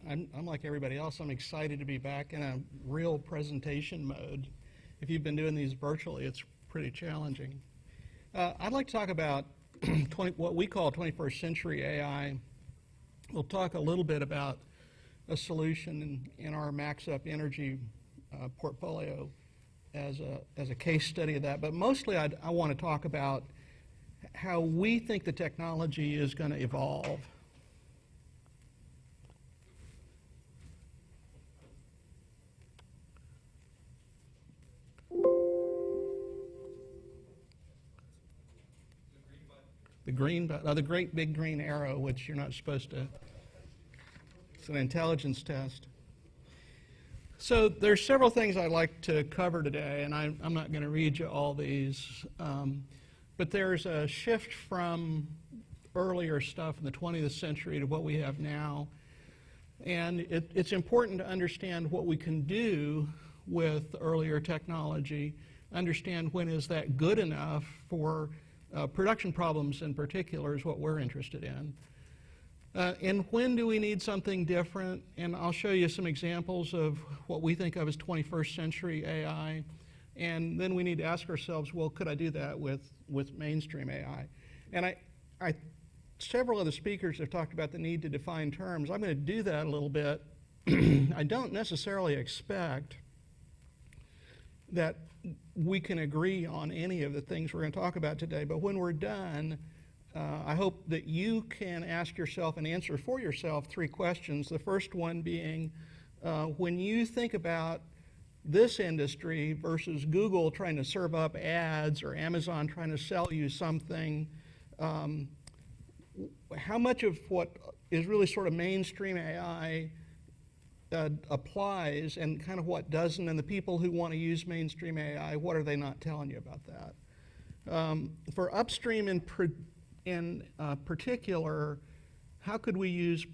I'm like everybody else. I'm excited to be back in a real presentation mode. If you've been doing these virtually, it's pretty challenging. I'd like to talk about what we call 21st century AI. We'll talk a little bit about a solution in our Max Up Energy portfolio as a case study of that. But mostly I want to talk about how we think the technology is going to evolve. The green button, the great big green arrow, which you're not supposed to. It's an intelligence test. So there's several things I'd like to cover today, and I'm not going to read you all these. But there's a shift from earlier stuff in the 20th century to what we have now. And it's important to understand what we can do with earlier technology, understand when is that good enough for production problems in particular is what we're interested in. And when do we need something different? And I'll show you some examples of what we think of as 21st century AI. And then we need to ask ourselves, well, could I do that with mainstream AI? And several of the speakers have talked about the need to define terms. I'm going to do that a little bit. I don't necessarily expect that we can agree on any of the things we're going to talk about today, but when we're done, I hope that you can ask yourself and answer for yourself 3 questions. The first one being, when you think about this industry versus Google trying to serve up ads or Amazon trying to sell you something, how much of what is really sort of mainstream AI applies and kind of what doesn't, and the people who want to use mainstream AI, what are they not telling you about that? For upstream in particular, how could we use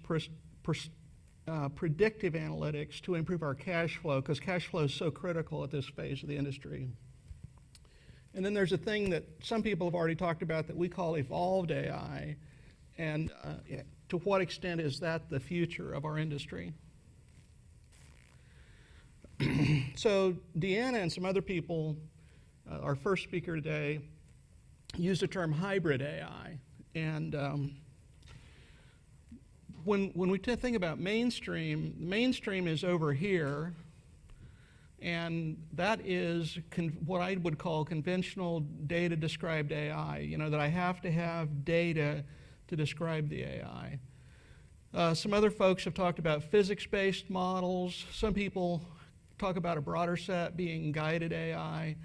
predictive analytics to improve our cash flow, because cash flow is so critical at this phase of the industry. And then there's a thing that some people have already talked about that we call evolved AI, and to what extent is that the future of our industry? So Deanna and some other people, our first speaker today, used the term hybrid AI. And when we think about mainstream is over here, and that is what I would call conventional data-described AI, that I have to have data to describe the AI. Some other folks have talked about physics-based models. Some people talk about a broader set being guided AI.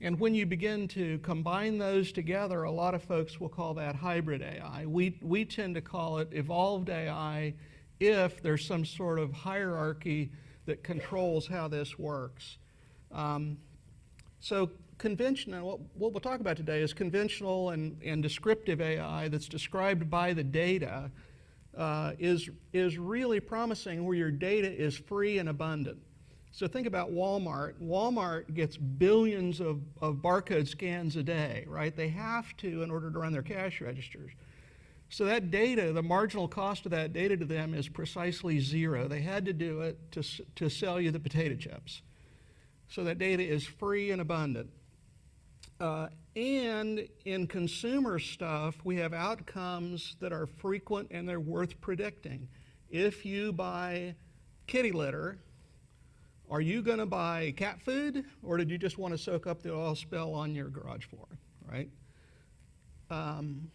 And when you begin to combine those together, a lot of folks will call that hybrid AI. We tend to call it evolved AI if there's some sort of hierarchy that controls how this works. So conventional, what we'll talk about today is conventional and descriptive AI that's described by the data is really promising, where your data is free and abundant. So think about Walmart. Walmart gets billions of barcode scans a day, right? They have to in order to run their cash registers. So that data, the marginal cost of that data to them is precisely 0. They had to do it to sell you the potato chips. So that data is free and abundant. And in consumer stuff, we have outcomes that are frequent and they're worth predicting. If you buy kitty litter, are you going to buy cat food, or did you just want to soak up the oil spill on your garage floor, right? And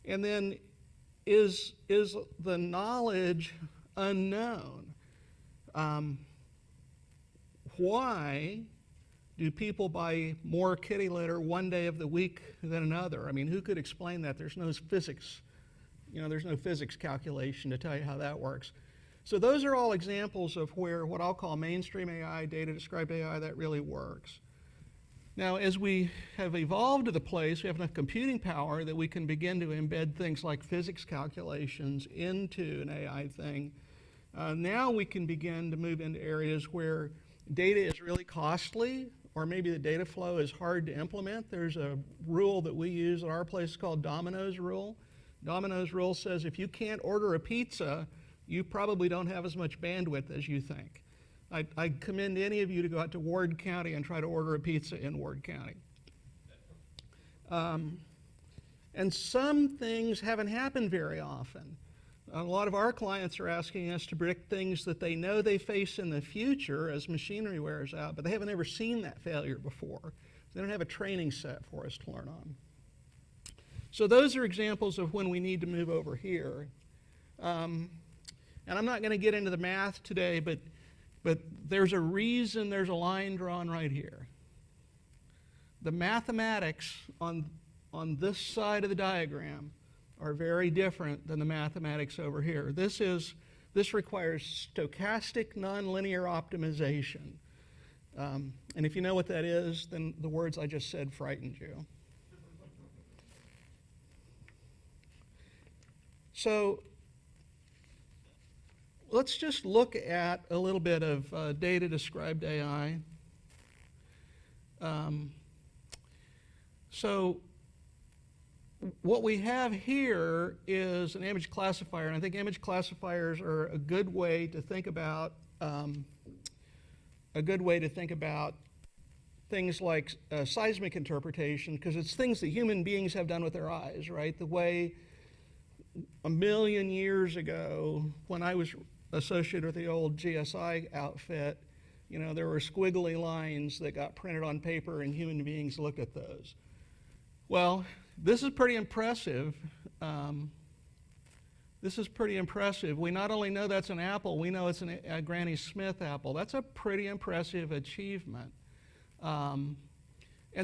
then is the knowledge unknown? Why do people buy more kitty litter one day of the week than another? I mean, who could explain that? There's no physics, there's no physics calculation to tell you how that works. So those are all examples of where what I'll call mainstream AI, data-described AI, that really works. Now, as we have evolved to the place, we have enough computing power that we can begin to embed things like physics calculations into an AI thing. Now we can begin to move into areas where data is really costly, or maybe the data flow is hard to implement. There's a rule that we use at our place called Domino's rule. Domino's rule says if you can't order a pizza You probably don't have as much bandwidth as you think. I commend any of you to go out to Ward County and try to order a pizza in Ward County. And some things haven't happened very often. A lot of our clients are asking us to predict things that they know they face in the future as machinery wears out, but they haven't ever seen that failure before. They don't have a training set for us to learn on. So those are examples of when we need to move over here. And I'm not going to get into the math today, but there's a reason there's a line drawn right here. The mathematics on this side of the diagram are very different than the mathematics over here. This requires stochastic nonlinear optimization. And if you know what that is, then the words I just said frightened you. So let's just look at a little bit of data-described AI. So what we have here is an image classifier, and I think image classifiers are a good way to think about things like seismic interpretation, because it's things that human beings have done with their eyes, right? The way 1 million years ago, when I was associated with the old GSI outfit, you know, there were squiggly lines that got printed on paper, and human beings looked at those. Well, this is pretty impressive. We not only know that's an apple, we know it's a Granny Smith apple. That's a pretty impressive achievement. And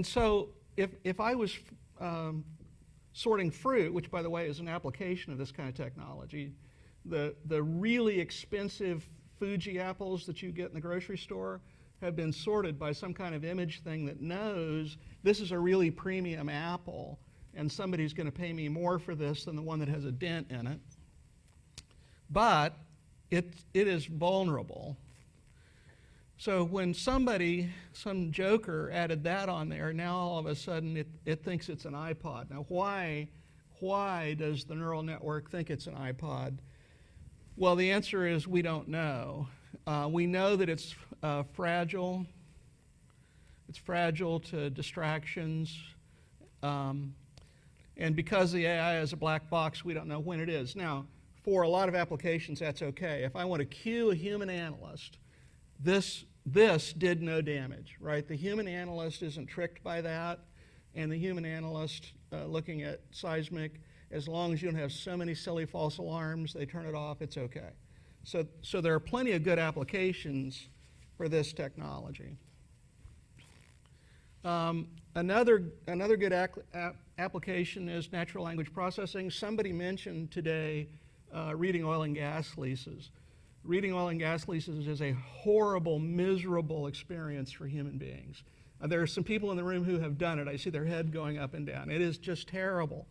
so if I was sorting fruit, which by the way is an application of this kind of technology, the really expensive Fuji apples that you get in the grocery store have been sorted by some kind of image thing that knows this is a really premium apple, and somebody's going to pay me more for this than the one that has a dent in it. But it is vulnerable. So when some joker added that on there, now all of a sudden it thinks it's an iPod. Now why does the neural network think it's an iPod? Well, the answer is we don't know. We know that it's fragile. It's fragile to distractions. And because the AI is a black box, we don't know when it is. Now, for a lot of applications, that's okay. If I want to cue a human analyst, this did no damage, right? The human analyst isn't tricked by that, and the human analyst looking at seismic, as long as you don't have so many silly false alarms, they turn it off, it's okay. So there are plenty of good applications for this technology. Another good application is natural language processing. Somebody mentioned today reading oil and gas leases. Reading oil and gas leases is a horrible, miserable experience for human beings. There are some people in the room who have done it. I see their head going up and down. It is just terrible.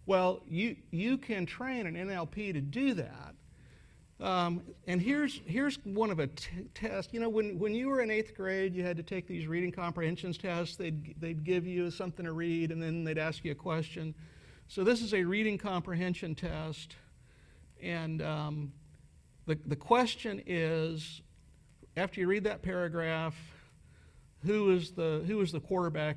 Well, you can train an NLP to do that. And here's one of a test. You know, when you were in 8th grade, you had to take these reading comprehensions tests. They'd give you something to read, and then they'd ask you a question. So this is a reading comprehension test, and the question is, after you read that paragraph, who was the quarterback?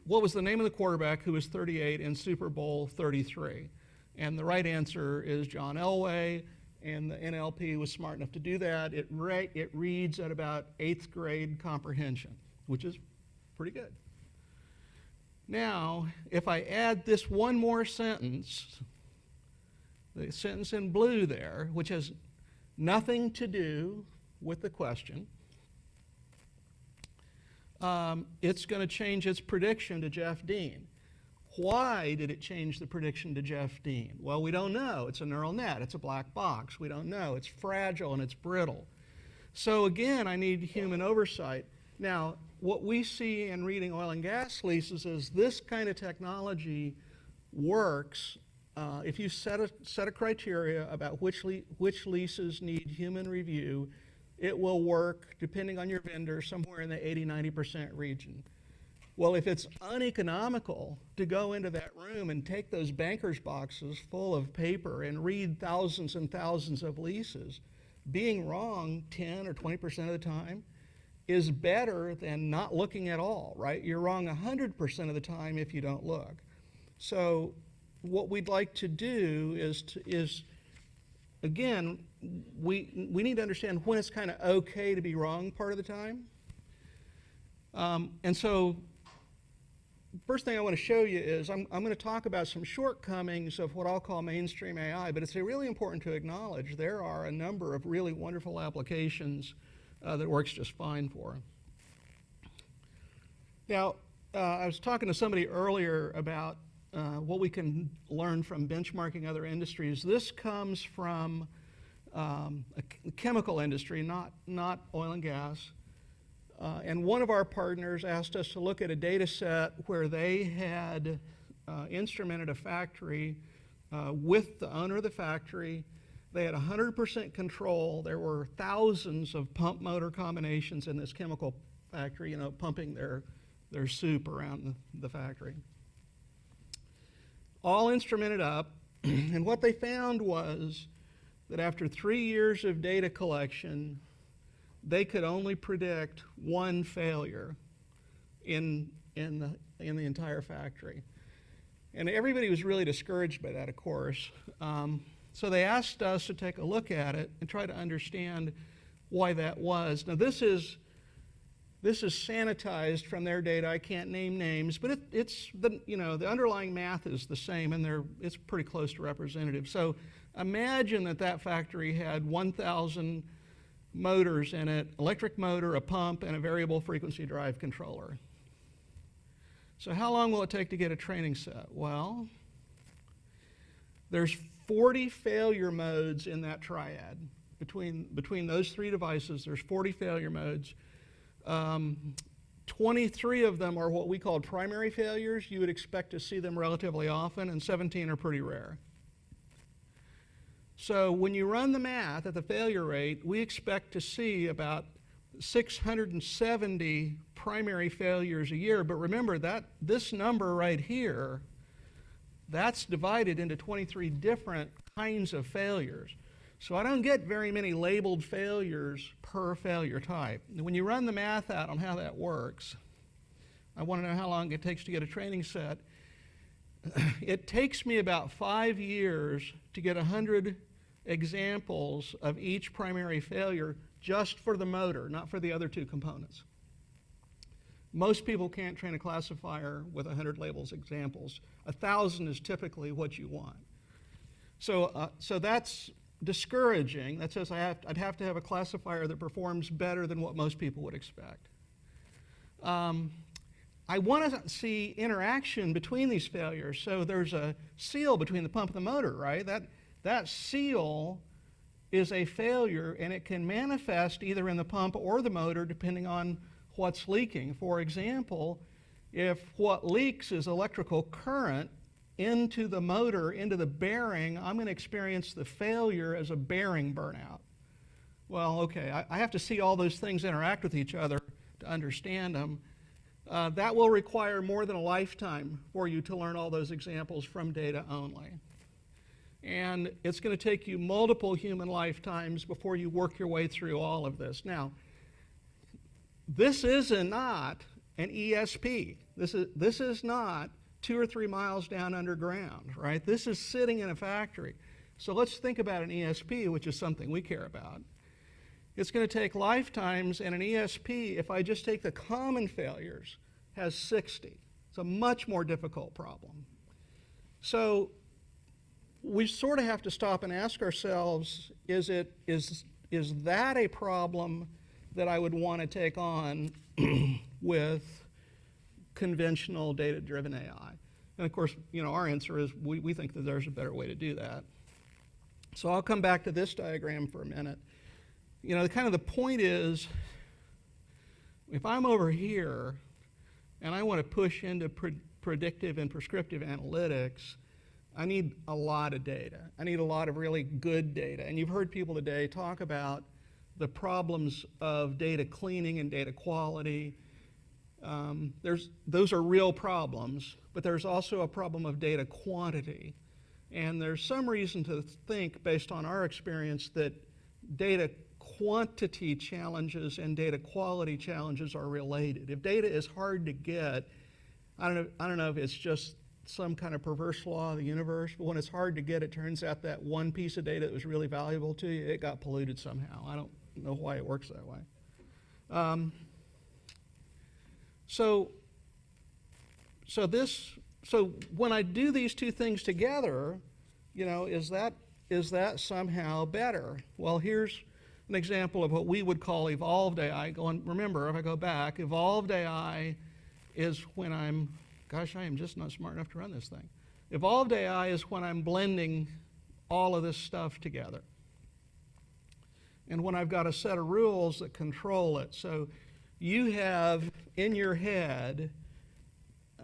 What was the name of the quarterback who was 38 in Super Bowl 33? And the right answer is John Elway, and the NLP was smart enough to do that. It reads at about 8th grade comprehension, which is pretty good. Now, if I add this one more sentence, the sentence in blue there, which has nothing to do with the question, it's going to change its prediction to Jeff Dean. Why did it change the prediction to Jeff Dean? Well, we don't know. It's a neural net. It's a black box. We don't know. It's fragile and it's brittle. So again, I need human oversight. Now, what we see in reading oil and gas leases is this kind of technology works if you set a criteria about which leases need human review. It will work, depending on your vendor, somewhere in the 80-90% region. Well, if it's uneconomical to go into that room and take those banker's boxes full of paper and read thousands and thousands of leases, being wrong 10 or 20% of the time is better than not looking at all, right? You're wrong 100% of the time if you don't look. So what we'd like to do is again, we need to understand when it's kind of okay to be wrong part of the time. And so first thing I want to show you is I'm going to talk about some shortcomings of what I'll call mainstream AI, but it's really important to acknowledge there are a number of really wonderful applications that works just fine for. Now, I was talking to somebody earlier about what we can learn from benchmarking other industries. This comes from a chemical industry, not oil and gas. And one of our partners asked us to look at a data set where they had instrumented a factory with the owner of the factory. They had 100% control. There were thousands of pump motor combinations in this chemical factory, pumping their soup around the factory. All instrumented up, and what they found was that after 3 years of data collection, they could only predict one failure in the entire factory. And everybody was really discouraged by that, of course. So they asked us to take a look at it and try to understand why that was. Now this is sanitized from their data. I can't name names, but the underlying math is the same, and it's pretty close to representative. So imagine that factory had 1,000 motors in it, electric motor, a pump, and a variable frequency drive controller. So how long will it take to get a training set? Well, there's 40 failure modes in that triad. Between those three devices, there's 40 failure modes. 23 of them are what we call primary failures. You would expect to see them relatively often, and 17 are pretty rare. So when you run the math at the failure rate, we expect to see about 670 primary failures a year. But remember that this number right here, that's divided into 23 different kinds of failures. So I don't get very many labeled failures per failure type. When you run the math out on how that works, I want to know how long it takes to get a training set. It takes me about 5 years to get 100 examples of each primary failure just for the motor, not for the other two components. Most people can't train a classifier with 100 labels examples. 1,000 is typically what you want. So that's discouraging. That says I'd have to have a classifier that performs better than what most people would expect. I want to see interaction between these failures. So there's a seal between the pump and the motor, right? That seal is a failure, and it can manifest either in the pump or the motor depending on what's leaking. For example, if what leaks is electrical current into the motor, into the bearing, I'm going to experience the failure as a bearing burnout. Well, okay, I have to see all those things interact with each other to understand them. That will require more than a lifetime for you to learn all those examples from data only. And it's going to take you multiple human lifetimes before you work your way through all of this. Now, this is not an ESP. This is not 2 or 3 miles down underground, right? This is sitting in a factory. So let's think about an ESP, which is something we care about. It's going to take lifetimes, and an ESP, if I just take the common failures, has 60. It's a much more difficult problem. So we sort of have to stop and ask ourselves, is that a problem that I would want to take on with conventional data-driven AI? And of course, our answer is we think that there's a better way to do that. So I'll come back to this diagram for a minute. The point is, if I'm over here and I want to push into predictive and prescriptive analytics, I need a lot of data. I need a lot of really good data. And you've heard people today talk about the problems of data cleaning and data quality. Those are real problems, but there's also a problem of data quantity. And there's some reason to think, based on our experience, that data quantity challenges and data quality challenges are related. If data is hard to get, I don't know if it's just some kind of perverse law of the universe, but when it's hard to get, it turns out that one piece of data that was really valuable to you, it got polluted somehow. I don't know why it works that way. So when I do these two things together, is that somehow better? Well, here's an example of what we would call evolved AI. Remember, if I go back, evolved AI is when I am just not smart enough to run this thing. Evolved AI is when I'm blending all of this stuff together. And when I've got a set of rules that control it. So you have in your head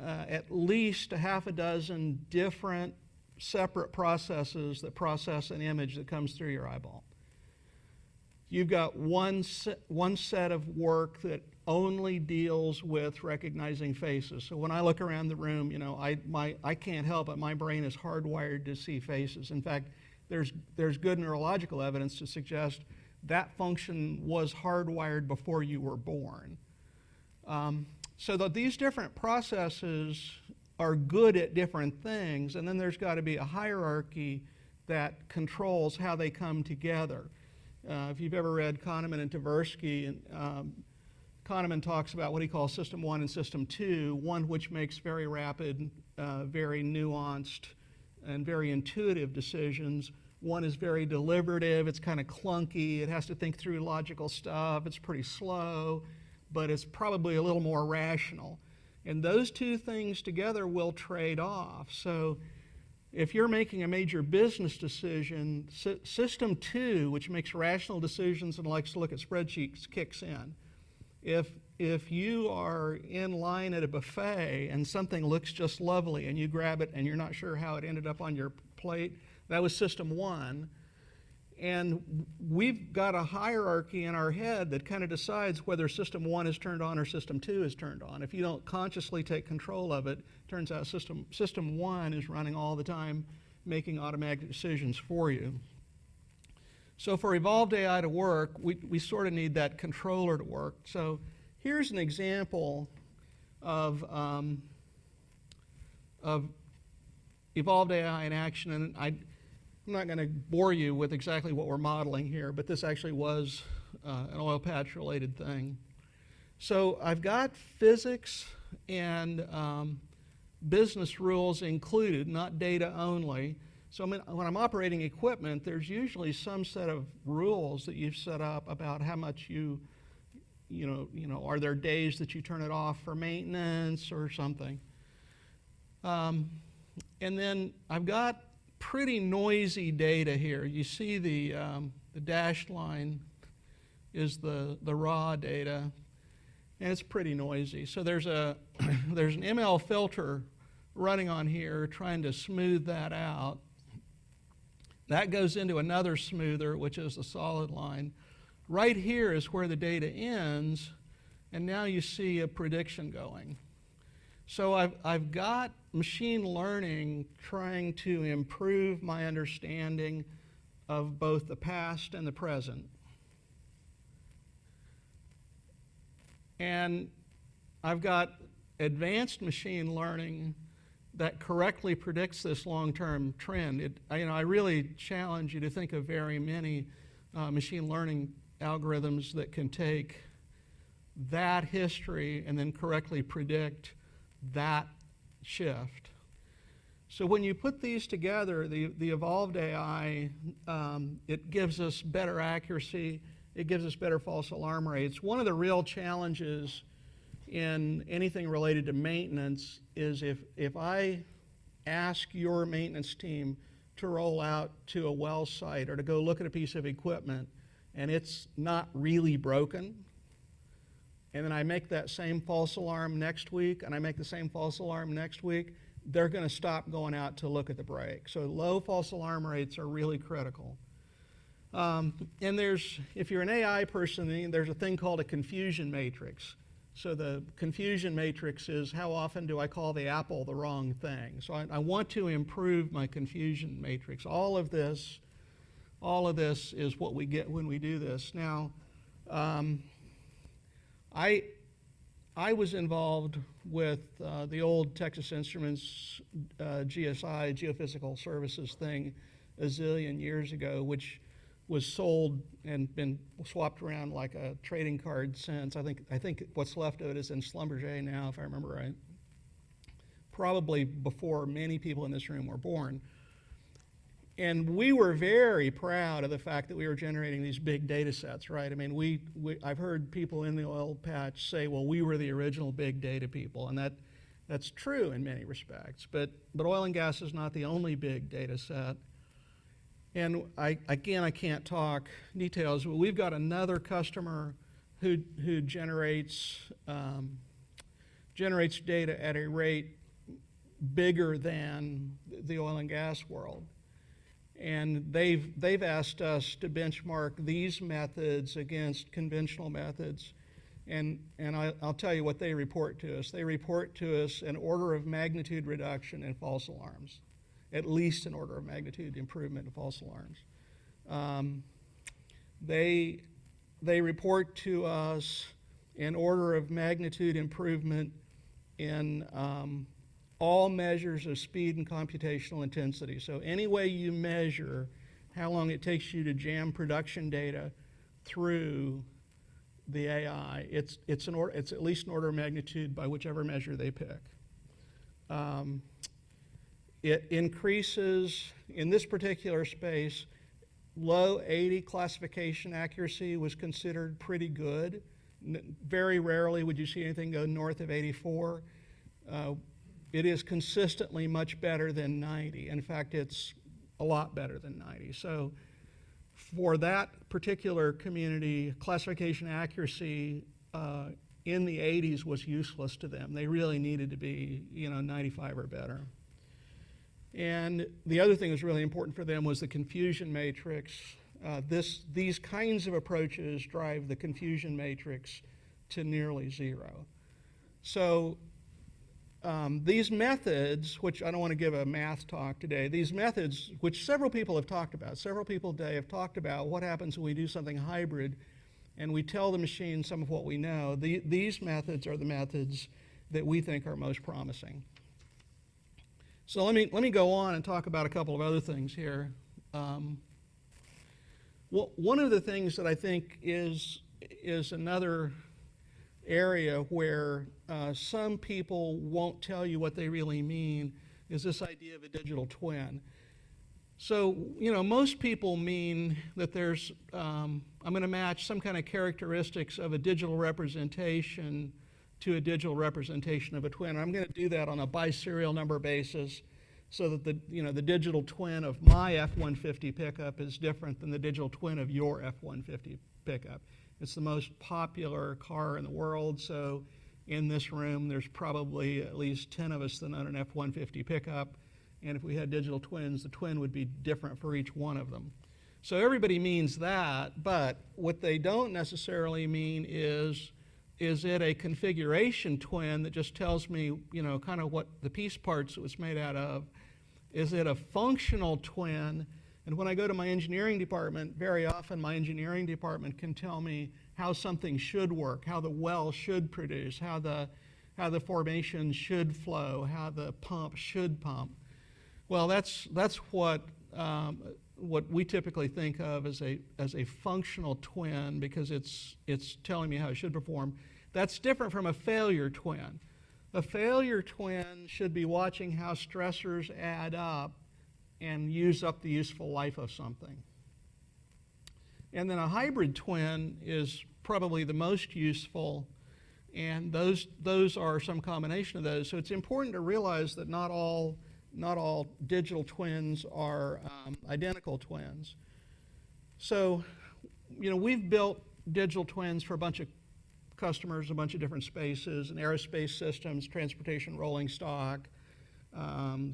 at least a half a dozen different separate processes that process an image that comes through your eyeball. You've got one set of work that only deals with recognizing faces. So when I look around the room, I can't help it. My brain is hardwired to see faces. In fact, there's good neurological evidence to suggest that function was hardwired before you were born. So that these different processes are good at different things, and then there's got to be a hierarchy that controls how they come together. If you've ever read Kahneman and Tversky, Kahneman talks about what he calls System 1 and System 2, one which makes very rapid, very nuanced, and very intuitive decisions. One is very deliberative, it's kind of clunky, it has to think through logical stuff, it's pretty slow, but it's probably a little more rational. And those two things together will trade off. So if you're making a major business decision, System 2, which makes rational decisions and likes to look at spreadsheets, kicks in. If you are in line at a buffet and something looks just lovely and you grab it and you're not sure how it ended up on your plate, that was System 1. And we've got a hierarchy in our head that kind of decides whether System 1 is turned on or System 2 is turned on. If you don't consciously take control of it, turns out System 1 is running all the time, making automatic decisions for you. So for evolved AI to work, we sort of need that controller to work. So here's an example of evolved AI in action, and I'm not going to bore you with exactly what we're modeling here, but this actually was an oil patch related thing. So I've got physics and business rules included, not data only. So when I'm operating equipment, there's usually some set of rules that you've set up about how much are there days that you turn it off for maintenance or something. And then I've got pretty noisy data here. You see the dashed line is the raw data, and it's pretty noisy. So there's an ML filter running on here trying to smooth that out. That goes into another smoother, which is the solid line. Right here is where the data ends, and now you see a prediction going. So I've got machine learning trying to improve my understanding of both the past and the present. And I've got advanced machine learning that correctly predicts this long-term trend. I really challenge you to think of very many machine learning algorithms that can take that history and then correctly predict that shift. So when you put these together, the evolved AI, it gives us better accuracy, it gives us better false alarm rates. One of the real challenges in anything related to maintenance is if I ask your maintenance team to roll out to a well site or to go look at a piece of equipment and it's not really broken, and then I make that same false alarm next week, and I make the same false alarm next week, they're going to stop going out to look at the break. So low false alarm rates are really critical. And if you're an AI person, there's a thing called a confusion matrix. So the confusion matrix is how often do I call the apple the wrong thing? So I want to improve my confusion matrix. All of this is what we get when we do this. Now, I was involved with the old Texas Instruments GSI, Geophysical Services thing, a zillion years ago, which was sold and been swapped around like a trading card since. I think what's left of it is in Schlumberger now, if I remember right. Probably before many people in this room were born. And we were very proud of the fact that we were generating these big data sets, right? I mean, I've heard people in the oil patch say, well, we were the original big data people, and that's true in many respects. But oil and gas is not the only big data set. And I can't talk details, but we've got another customer who generates data at a rate bigger than the oil and gas world. And they've asked us to benchmark these methods against conventional methods. And I'll tell you what they report to us. They report to us an order of magnitude reduction in false alarms, at least an order of magnitude improvement in false alarms. They report to us an order of magnitude improvement in all measures of speed and computational intensity. So any way you measure how long it takes you to jam production data through the AI, it's at least an order of magnitude by whichever measure they pick. It increases, in this particular space, low 80 classification accuracy was considered pretty good. Very rarely would you see anything go north of 84. It is consistently much better than 90. In fact, it's a lot better than 90. So for that particular community, classification accuracy in the 80s was useless to them. They really needed to be, 95 or better. And the other thing that was really important for them was the confusion matrix. These kinds of approaches drive the confusion matrix to nearly zero. So these methods, which I don't want to give a math talk today, these methods, which several people have talked about, several people today have talked about what happens when we do something hybrid and we tell the machine some of what we know. These methods are the methods that we think are most promising. So let me go on and talk about a couple of other things here. One of the things that I think is another area where some people won't tell you what they really mean is this idea of a digital twin. So, most people mean that there's, I'm going to match some kind of characteristics of a digital representation to a digital representation of a twin. I'm going to do that on a biserial number basis so that the digital twin of my F-150 pickup is different than the digital twin of your F-150 pickup. It's the most popular car in the world, so in this room there's probably at least 10 of us that own an F-150 pickup, and if we had digital twins, the twin would be different for each one of them. So everybody means that, but what they don't necessarily mean is it a configuration twin that just tells me, kind of what the piece parts it was made out of? Is it a functional twin? And when I go to my engineering department, very often my engineering department can tell me how something should work, how the well should produce, how the formation should flow, how the pump should pump. Well, that's what we typically think of as a functional twin, because it's telling me how it should perform. That's different from a failure twin. A failure twin should be watching how stressors add up and use up the useful life of something. And then a hybrid twin is probably the most useful, and those are some combination of those. So it's important to realize that not all digital twins are identical twins. So, we've built digital twins for a bunch of customers, a bunch of different spaces, and aerospace systems, transportation rolling stock,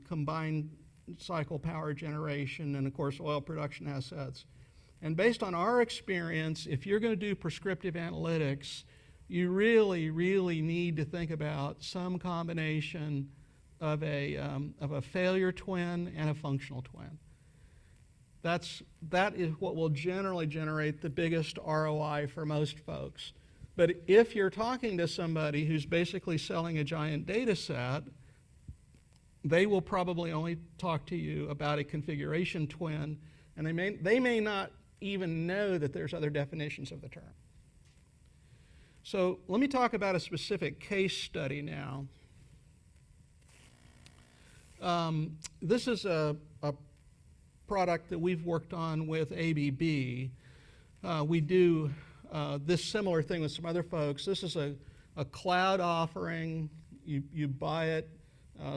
combined cycle power generation, and of course oil production assets. And based on our experience, if you're going to do prescriptive analytics, you really, really need to think about some combination of a failure twin and a functional twin. That is what will generally generate the biggest ROI for most folks. But if you're talking to somebody who's basically selling a giant data set, they will probably only talk to you about a configuration twin, and they may not even know that there's other definitions of the term. So let me talk about a specific case study now. This is a product that we've worked on with ABB. We do this similar thing with some other folks. This is a cloud offering. You buy it,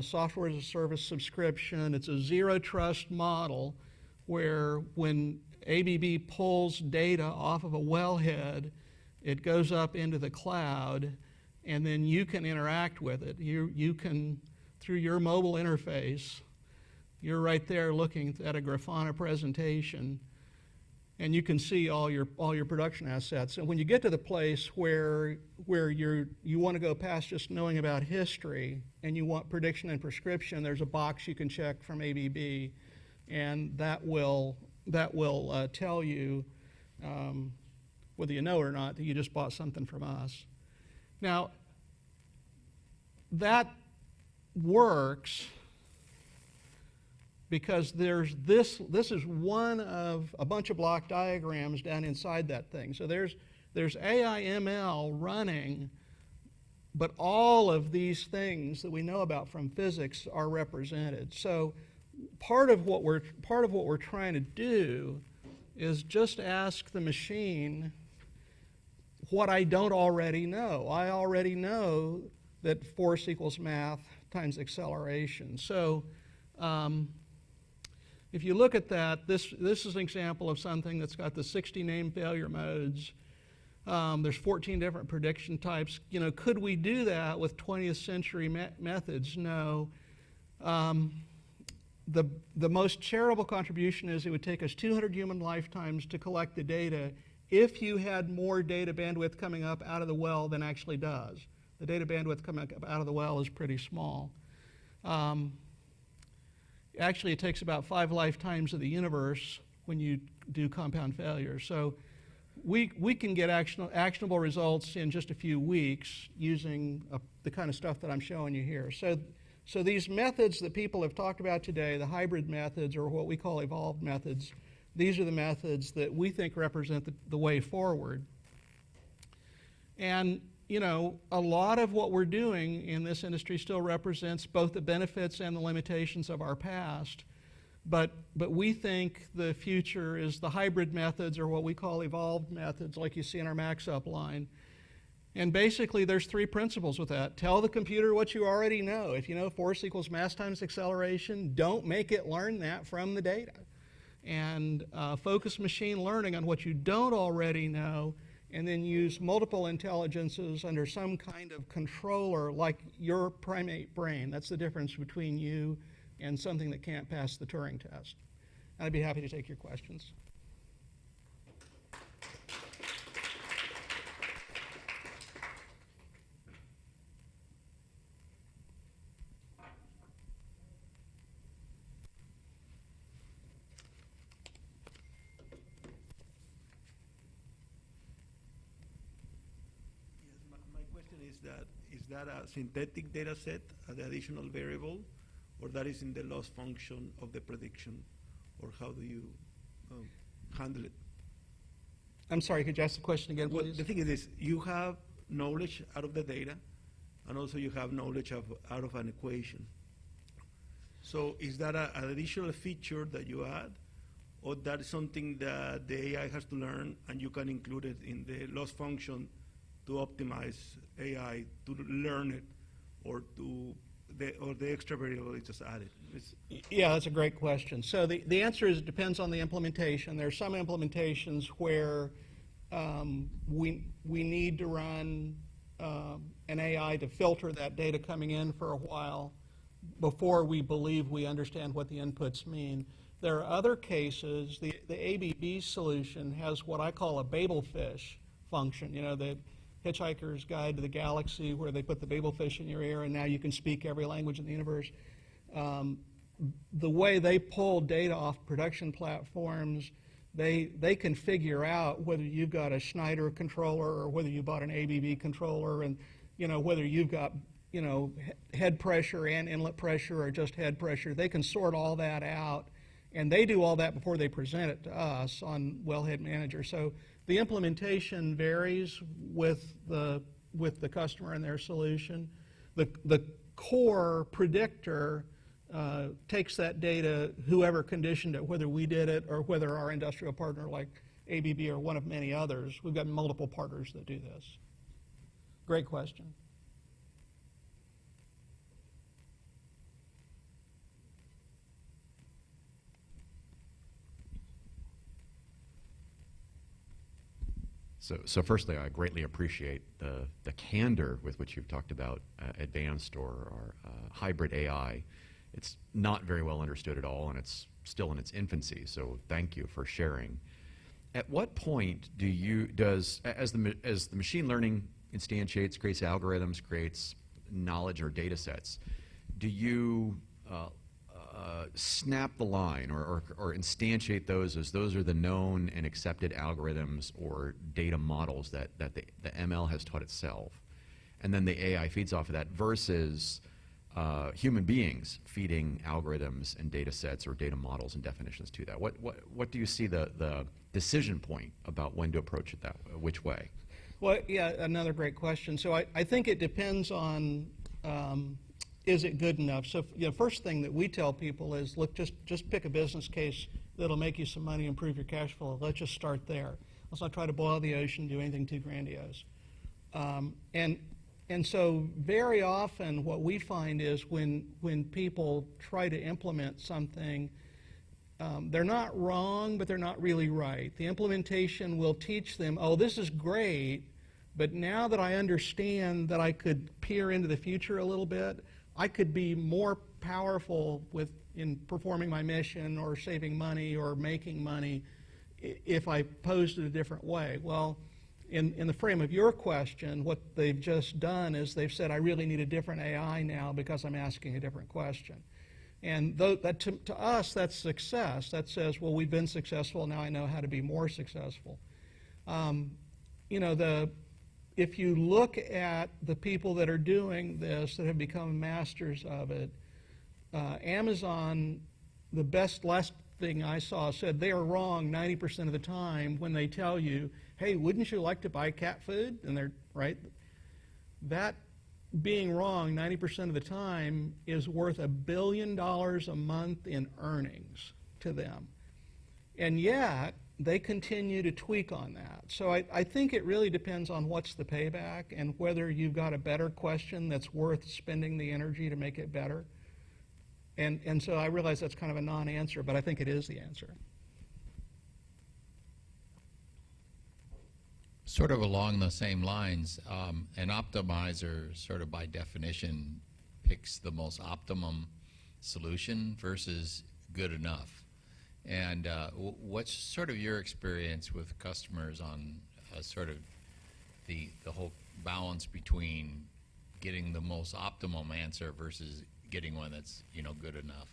software as a service subscription. It's a zero trust model where when ABB pulls data off of a wellhead, it goes up into the cloud, and then you can interact with it. You can, through your mobile interface, you're right there looking at a Grafana presentation, and you can see all your production assets. And when you get to the place where you want to go past just knowing about history and you want prediction and prescription, there's a box you can check from ABB, and that will tell you whether you know or not that you just bought something from us. Now, that works because this is one of a bunch of block diagrams down inside that thing. So there's AI ML running, but all of these things that we know about from physics are represented. So part of what we're trying to do is just ask the machine what I don't already know. I already know that force equals math times acceleration. So if you look at that, this is an example of something that's got the 60 named failure modes. There's 14 different prediction types. You know, could we do that with 20th century methods? No. The most charitable contribution is it would take us 200 human lifetimes to collect the data if you had more data bandwidth coming up out of the well than actually does. The data bandwidth coming up out of the well is pretty small. Actually, it takes about 5 lifetimes of the universe when you do compound failure. So we can get actionable results in just a few weeks using the kind of stuff that I'm showing you here. So these methods that people have talked about today, the hybrid methods or what we call evolved methods, these are the methods that we think represent the way forward. And you know, a lot of what we're doing in this industry still represents both the benefits and the limitations of our past. But we think the future is the hybrid methods or what we call evolved methods, like you see in our MaxUp line. And basically, there's 3 principles with that. Tell the computer what you already know. If you know force equals mass times acceleration, don't make it learn that from the data. And focus machine learning on what you don't already know, and then use multiple intelligences under some kind of controller like your primate brain. That's the difference between you and something that can't pass the Turing test. I'd be happy to take your questions. Is that a synthetic data set, the additional variable, or that is in the loss function of the prediction, or how do you handle it? I'm sorry, could you ask the question again, please? Well, the thing is this, you have knowledge out of the data, and also you have knowledge out of an equation. So is that an additional feature that you add, or that is something that the AI has to learn, and you can include it in the loss function to optimize AI to learn it, or the extra variable is just added? Yeah, that's a great question. So the answer is it depends on the implementation. There are some implementations where we need to run an AI to filter that data coming in for a while before we believe we understand what the inputs mean. There are other cases, the ABB solution has what I call a Babelfish function. You know, Hitchhiker's Guide to the Galaxy, where they put the babelfish in your ear and now you can speak every language in the universe. The way they pull data off production platforms, they can figure out whether you've got a Schneider controller or whether you bought an ABB controller, and whether you've got head pressure and inlet pressure or just head pressure. They can sort all that out, and they do all that before they present it to us on Wellhead Manager. So the implementation varies with the customer and their solution. The core predictor takes that data, whoever conditioned it, whether we did it or whether our industrial partner like ABB or one of many others. We've got multiple partners that do this. Great question. So firstly, I greatly appreciate the candor with which you've talked about advanced or hybrid AI. It's not very well understood at all, and it's still in its infancy, so thank you for sharing. At what point as the machine learning instantiates, creates algorithms, creates knowledge or data sets, do you snap the line or instantiate those as those are the known and accepted algorithms or data models that the ML has taught itself, and then the AI feeds off of that, versus human beings feeding algorithms and data sets or data models and definitions to that? What do you see the decision point about when to approach it which way? Well, yeah, another great question. So I think it depends on is it good enough? So first thing that we tell people is, look, just pick a business case that'll make you some money, improve your cash flow. Let's just start there. Let's not try to boil the ocean, do anything too grandiose. And so very often what we find is when people try to implement something, they're not wrong, but they're not really right. The implementation will teach them, oh, this is great, but now that I understand that I could peer into the future a little bit, I could be more powerful in performing my mission or saving money or making money if I posed it a different way. Well, in the frame of your question, what they've just done is they've said, I really need a different AI now because I'm asking a different question. And that to us, that's success. That says, well, we've been successful, now I know how to be more successful. If you look at the people that are doing this, that have become masters of it, Amazon, the last thing I saw, said they are wrong 90% of the time when they tell you, hey, wouldn't you like to buy cat food? And they're right. That being wrong 90% of the time is worth $1 billion a month in earnings to them. And yet, they continue to tweak on that. So I think it really depends on what's the payback and whether you've got a better question that's worth spending the energy to make it better. And so I realize that's kind of a non-answer, but I think it is the answer. Sort of along the same lines, an optimizer sort of by definition picks the most optimum solution versus good enough. And what's sort of your experience with customers on sort of the whole balance between getting the most optimum answer versus getting one that's good enough?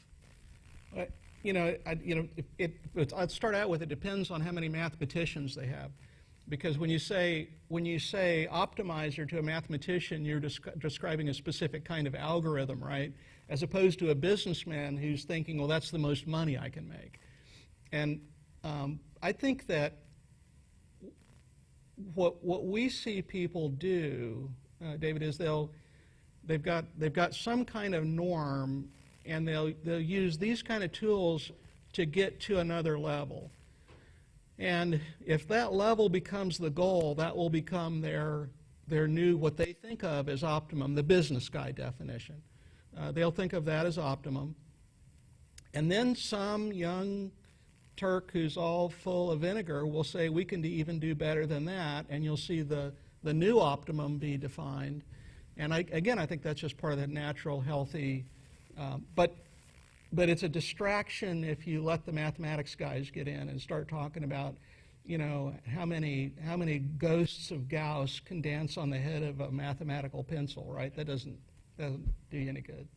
I'd start out with, it depends on how many mathematicians they have, because when you say optimizer to a mathematician, you're describing a specific kind of algorithm, right? As opposed to a businessman who's thinking, well, that's the most money I can make. And I think that what we see people do, David, is they've got some kind of norm, and they'll use these kind of tools to get to another level. And if that level becomes the goal, that will become their new, what they think of as optimum, the business guy definition. They'll think of that as optimum. And then some young Turk who's all full of vinegar will say, we can even do better than that, and you'll see the new optimum be defined. And I think that's just part of the natural, healthy, but it's a distraction if you let the mathematics guys get in and start talking about, you know, how many ghosts of Gauss can dance on the head of a mathematical pencil, right? That doesn't do you any good.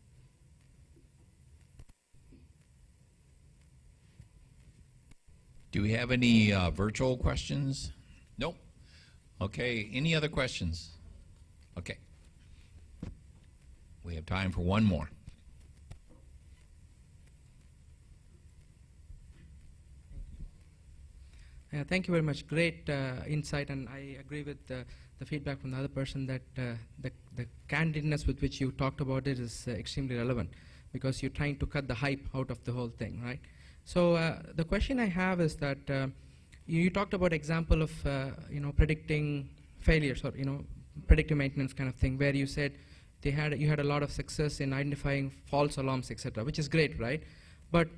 Do we have any virtual questions? Nope. Okay, any other questions? Okay. We have time for one more. Thank you very much. Great insight, and I agree with the feedback from the other person that the candidness with which you talked about it is extremely relevant, because you're trying to cut the hype out of the whole thing, right? So the question I have is that you talked about example of predicting failures, or predictive maintenance kind of thing, where you said you had a lot of success in identifying false alarms, etc., which is great, right? But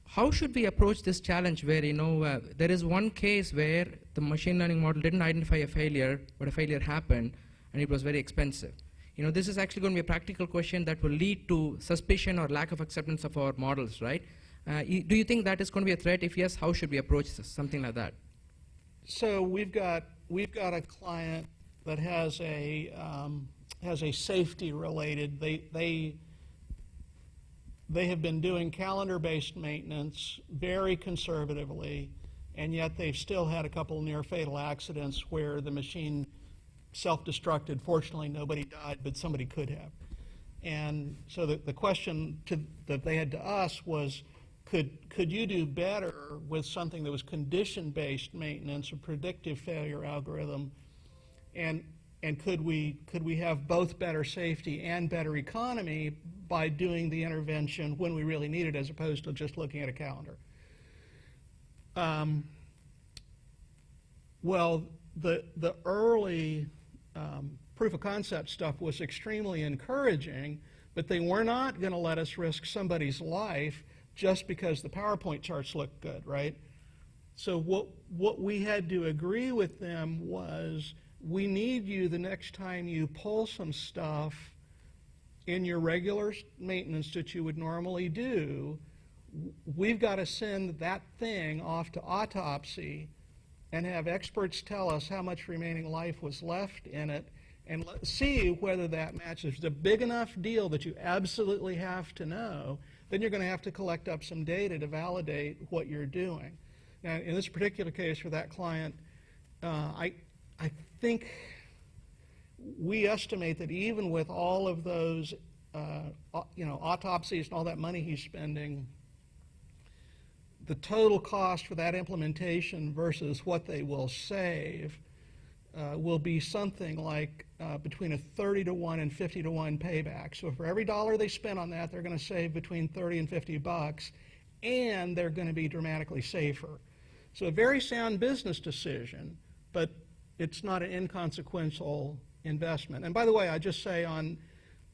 how should we approach this challenge where there is one case where the machine learning model didn't identify a failure, but a failure happened, and it was very expensive? This is actually going to be a practical question that will lead to suspicion or lack of acceptance of our models, right? Do you think that is going to be a threat? If yes, how should we approach this, something like that? So we've got a client that has a safety related. They have been doing calendar-based maintenance very conservatively, and yet they've still had a couple near-fatal accidents where the machine self-destructed. Fortunately, nobody died, but somebody could have. And so the question that they had to us was, could you do better with something that was condition-based maintenance, a predictive failure algorithm, and could we have both better safety and better economy by doing the intervention when we really need it, as opposed to just looking at a calendar? Well, the early proof of concept stuff was extremely encouraging, but they were not going to let us risk somebody's life just because the PowerPoint charts looked good, right? So what we had to agree with them was, we need you the next time you pull some stuff in your regular maintenance that you would normally do, we've got to send that thing off to autopsy and have experts tell us how much remaining life was left in it, and see whether that matches. If it's a big enough deal that you absolutely have to know, then you're going to have to collect up some data to validate what you're doing. Now, in this particular case for that client, I think we estimate that even with all of those, autopsies and all that money he's spending, the total cost for that implementation versus what they will save will be something like between a 30-to-1 and 50-to-1 payback. So for every dollar they spend on that, they're going to save between 30 and 50 bucks, and they're going to be dramatically safer. So a very sound business decision, but it's not an inconsequential investment. And by the way, I just say, on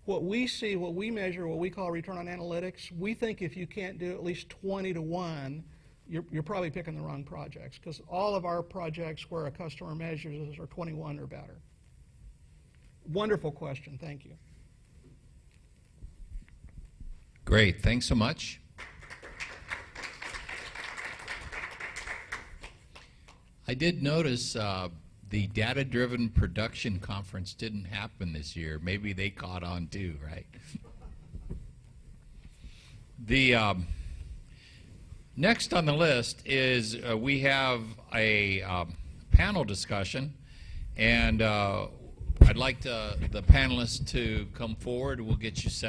what we see, what we measure, what we call return on analytics, we think if you can't do at least 20-to-1, you're probably picking the wrong projects, because all of our projects where a customer measures us are 21 or better. Wonderful question. Thank you. Great. Thanks so much. I did notice the data-driven production conference didn't happen this year. Maybe they caught on too, right? The next on the list is we have a panel discussion, and I'd like the panelists to come forward. We'll get you set